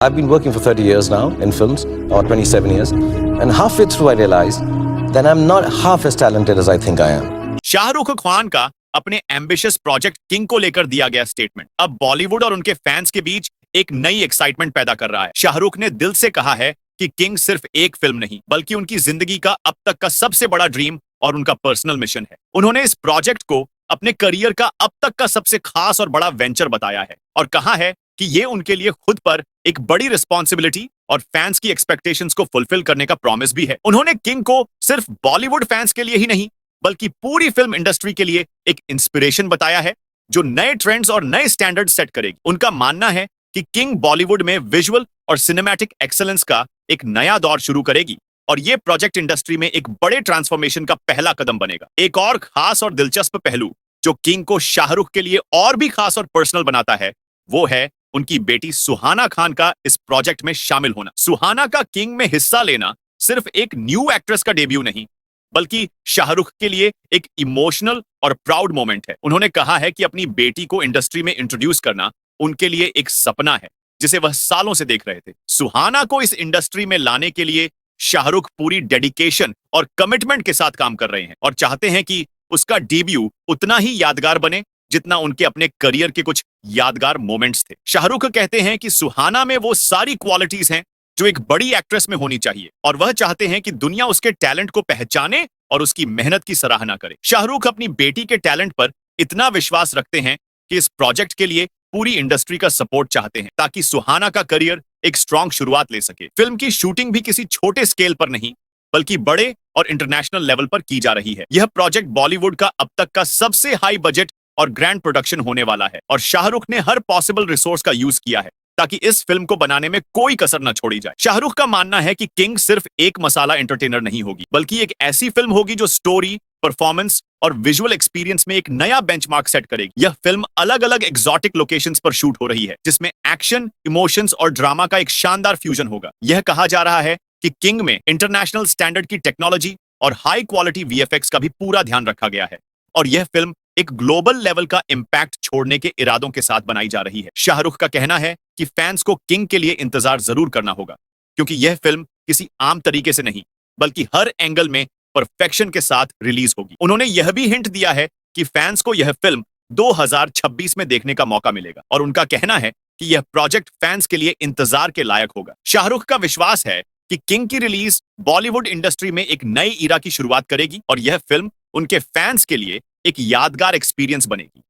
I've been working for 30 years now in films, or 27 years, and halfway through I realized that I'm not half as talented as I think I am. Shahrukh Khan का अपने ambitious project king को लेकर दिया गया statement अब बॉलीवुड और उनके fans के बीच एक नई एक्साइटमेंट पैदा कर रहा है। शाहरुख ने दिल से कहा है कि किंग सिर्फ एक फिल्म नहीं बल्कि उनकी जिंदगी का अब तक का सबसे बड़ा ड्रीम और उनका पर्सनल मिशन है। उन्होंने इस प्रोजेक्ट को अपने करियर का अब तक का सबसे खास और बड़ा वेंचर बताया है और कहा है कि ये उनके लिए खुद पर एक बड़ी रिस्पॉन्सिबिलिटी और फैंस की एक्सपेक्टेशंस को फुलफिल करने का प्रॉमिस भी है। उन्होंने किंग को सिर्फ बॉलीवुड फैंस के लिए ही नहीं बल्कि पूरी फिल्म इंडस्ट्री के लिए एक इंस्पिरेशन बताया है जो नए ट्रेंड्स और नए स्टैंडर्ड सेट करेगी। उनका मानना है कि किंग बॉलीवुड में विजुअल और सिनेमैटिक एक्सेलेंस का एक नया दौर शुरू करेगी और ये प्रोजेक्ट इंडस्ट्री में एक बड़े ट्रांसफॉर्मेशन का पहला कदम बनेगा। एक और खास और दिलचस्प पहलू जो किंग को शाहरुख के लिए और भी खास और पर्सनल बनाता है वो है उनकी बेटी सुहाना खान का इस प्रोजेक्ट में शामिल होना। सुहाना का किंग में हिस्सा लेना सिर्फ एक न्यू एक्ट्रेस का डेब्यू नहीं बल्कि शाहरुख के लिए एक इमोशनल और प्राउड मोमेंट है। उन्होंने कहा है कि अपनी बेटी को इंडस्ट्री में इंट्रोड्यूस करना उनके लिए एक सपना है जिसे वह सालों से देख रहे थे। सुहाना को इस इंडस्ट्री में लाने के लिए शाहरुख पूरी डेडिकेशन और कमिटमेंट के साथ काम कर रहे हैं और चाहते हैं कि उसका डेब्यू उतना ही यादगार बने जितना उनके अपने करियर के कुछ यादगार मोमेंट्स थे। शाहरुख कहते हैं कि सुहाना में वो सारी क्वालिटीज हैं जो एक बड़ी एक्ट्रेस में होनी चाहिए और वह चाहते हैं कि दुनिया उसके टैलेंट को पहचाने और उसकी मेहनत की सराहना करे। शाहरुख अपनी बेटी के टैलेंट पर इतना विश्वास रखते हैं कि इस प्रोजेक्ट के लिए पूरी इंडस्ट्री का सपोर्ट चाहते हैं ताकि सुहाना का करियर एक स्ट्रॉन्ग शुरुआत ले सके। फिल्म की शूटिंग भी किसी छोटे स्केल पर नहीं बल्कि बड़े और इंटरनेशनल लेवल पर की जा रही है। यह प्रोजेक्ट बॉलीवुड का अब तक का सबसे हाई बजट और ग्रैंड प्रोडक्शन होने वाला है और शाहरुख ने हर पॉसिबल रिसोर्स का यूज किया है ताकि इस फिल्म को बनाने में कोई कसर न छोड़ी जाए। शाहरुख का मानना है कि किंग सिर्फ एक मसाला एंटरटेनर नहीं होगी बल्कि एक ऐसी फिल्म होगी जो स्टोरी, परफॉर्मेंस और विजुअल एक्सपीरियंस में एक नया बेंचमार्क सेट करेगी। यह फिल्म अलग अलग एक्सोटिक लोकेशंस पर शूट हो रही है जिसमें एक्शन, इमोशंस और ड्रामा का एक शानदार फ्यूजन होगा। यह कहा जा रहा है कि किंग में इंटरनेशनल स्टैंडर्ड की टेक्नोलॉजी और हाई क्वालिटी वीएफएक्स का भी पूरा ध्यान रखा गया है और यह फिल्म एक ग्लोबल लेवल का इंपैक्ट छोड़ने के इरादों के साथ बनाई जा रही है। शाहरुख का कहना है कि फैंस को किंग के लिए इंतजार जरूर करना होगा क्योंकि यह फिल्म किसी आम तरीके से नहीं बल्कि हर एंगल में परफेक्शन के साथ रिलीज होगी। उन्होंने यह भी हिंट दिया है कि फैंस को यह फिल्म 2026 में देखने का मौका मिलेगा और उनका कहना है कि यह प्रोजेक्ट फैंस के लिए इंतजार के लायक होगा। शाहरुख का विश्वास है कि किंग की रिलीज बॉलीवुड इंडस्ट्री में एक नई ईरा की शुरुआत करेगी और यह फिल्म उनके फैंस के लिए एक यादगार एक्सपीरियंस बनेगी।